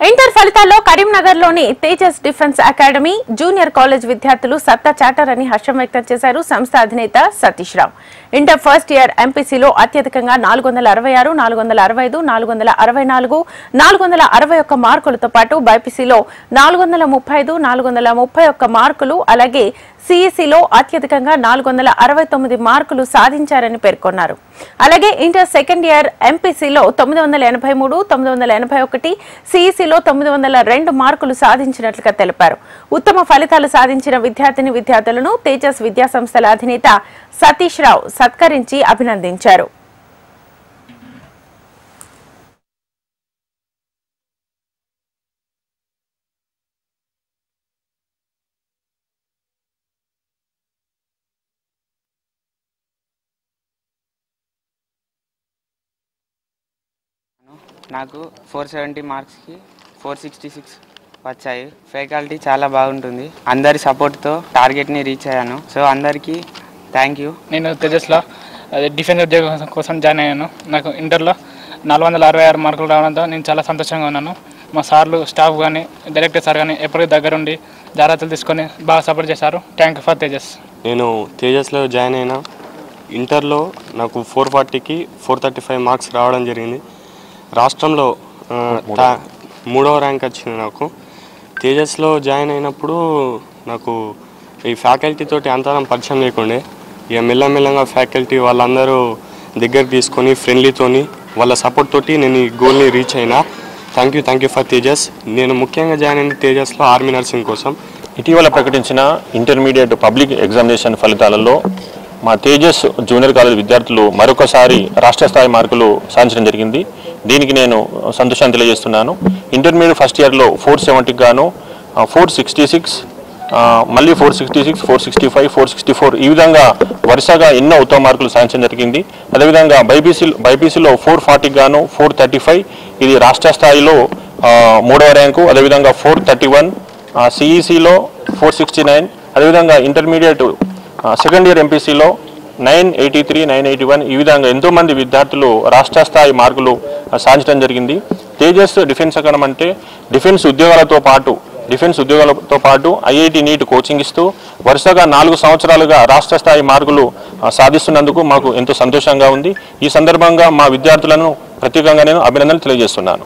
Inter ఫలితాల్లో కరీంనగర్లోని Tejas defence academy junior college విద్యార్థులు సత్తా చాటారని హర్షం వ్యక్తం చేశారు సంస్థ అధినేత Satish Rao. Inter first year ఎంపీసీలో అత్యధికంగా 466, 465, 464, 461 మార్కులతో పాటు బైపీసీలో 435, 431 మార్కులు, అలాగే సిఈసీలో అత్యధికంగా 469 మార్కులు సాధించారని పేర్కొన్నారు. అలాగే ఇంటర్ సెకండ్ ఇయర్ ఎంపీసీలో 983, 981, సిఈసీలో 902 మార్కులు సాధించినట్లుగా తెలిపారు. ఉత్తమ ఫలితాలు సాధించిన విద్యార్థులను తేజస్ విద్యాసంస్థల అధినేత సతీష్ రావు సత్కరించి అభినందించారు. నాకు 470 మార్క్స్కి 466 వచ్చాయి. ఫ్యాకల్టీ చాలా బాగుంటుంది. అందరి సపోర్ట్తో టార్గెట్ని రీచ్ అయ్యాను. సో అందరికీ థ్యాంక్ యూ. నేను తేజస్లో డిఫెన్స్ ఉద్యోగం కోసం జాయిన్ అయ్యాను. నాకు ఇంటర్లో 466 మార్కులు రావడంతో నేను చాలా సంతోషంగా ఉన్నాను. మా సార్లు, స్టాఫ్ కానీ, డైరెక్టర్ సార్ కానీ ఎప్పటికీ దగ్గరుండి జాగ్రత్తలు తీసుకొని బాగా సపోర్ట్ చేశారు. Thank you for Tejas. నేను తేజస్లో జాయిన్ అయినా. ఇంటర్లో నాకు 440కి 435 మార్క్స్ రావడం జరిగింది. రాష్ట్రంలో 3వ ర్యాంక్ వచ్చింది నాకు. తేజస్లో జాయిన్ అయినప్పుడు నాకు ఈ ఫ్యాకల్టీతోటి అంతరం పరిచయం లేకుండే. ఇక మెల్లమెల్లగా ఫ్యాకల్టీ వాళ్ళందరూ దగ్గర తీసుకొని ఫ్రెండ్లీతోని వాళ్ళ సపోర్ట్ తోటి నేను ఈ గోల్ని రీచ్ అయినా. Thank you for Tejas. నేను ముఖ్యంగా జాయిన్ అయిన తేజస్లో ఆర్మీ నర్సింగ్ కోసం. ఇటీవల ప్రకటించిన ఇంటర్మీడియట్ పబ్లిక్ ఎగ్జామినేషన్ ఫలితాలలో మా తేజస్ జూనియర్ కాలేజ్ విద్యార్థులు మరొకసారి రాష్ట్ర స్థాయి మార్కులు సాధించడం జరిగింది. దీనికి నేను సంతోషాన్ని తెలియజేస్తున్నాను. ఇంటర్మీడియట్ ఫస్ట్ ఇయర్లో 470కి గాను 466, మళ్ళీ 466, 465, 464 ఈ విధంగా వరుసగా ఎన్నో ఉత్తమ మార్కులు సాధించడం జరిగింది. అదేవిధంగా బైపీసీలో 440కి గాను 435, ఇది రాష్ట్ర స్థాయిలో 3వ ర్యాంకు. అదేవిధంగా 431, సిఈసీలో 469, అదేవిధంగా ఇంటర్మీడియట్ సెకండ్ ఇయర్ ఎంపీసీలో 983, 981 ఈ విధంగా ఎంతోమంది విద్యార్థులు రాష్ట్ర స్థాయి మార్కులు సాధించడం జరిగింది. తేజస్ డిఫెన్స్ అకాడమీ అంటే డిఫెన్స్ ఉద్యోగాలతో పాటు ఐఐటి నీట్ కోచింగ్ ఇస్తూ వరుసగా 4 సంవత్సరాలుగా రాష్ట్ర స్థాయి మార్కులు సాధిస్తున్నందుకు మాకు ఎంతో సంతోషంగా ఉంది. ఈ సందర్భంగా మా విద్యార్థులను ప్రత్యేకంగా నేను అభినందనలు తెలియజేస్తున్నాను.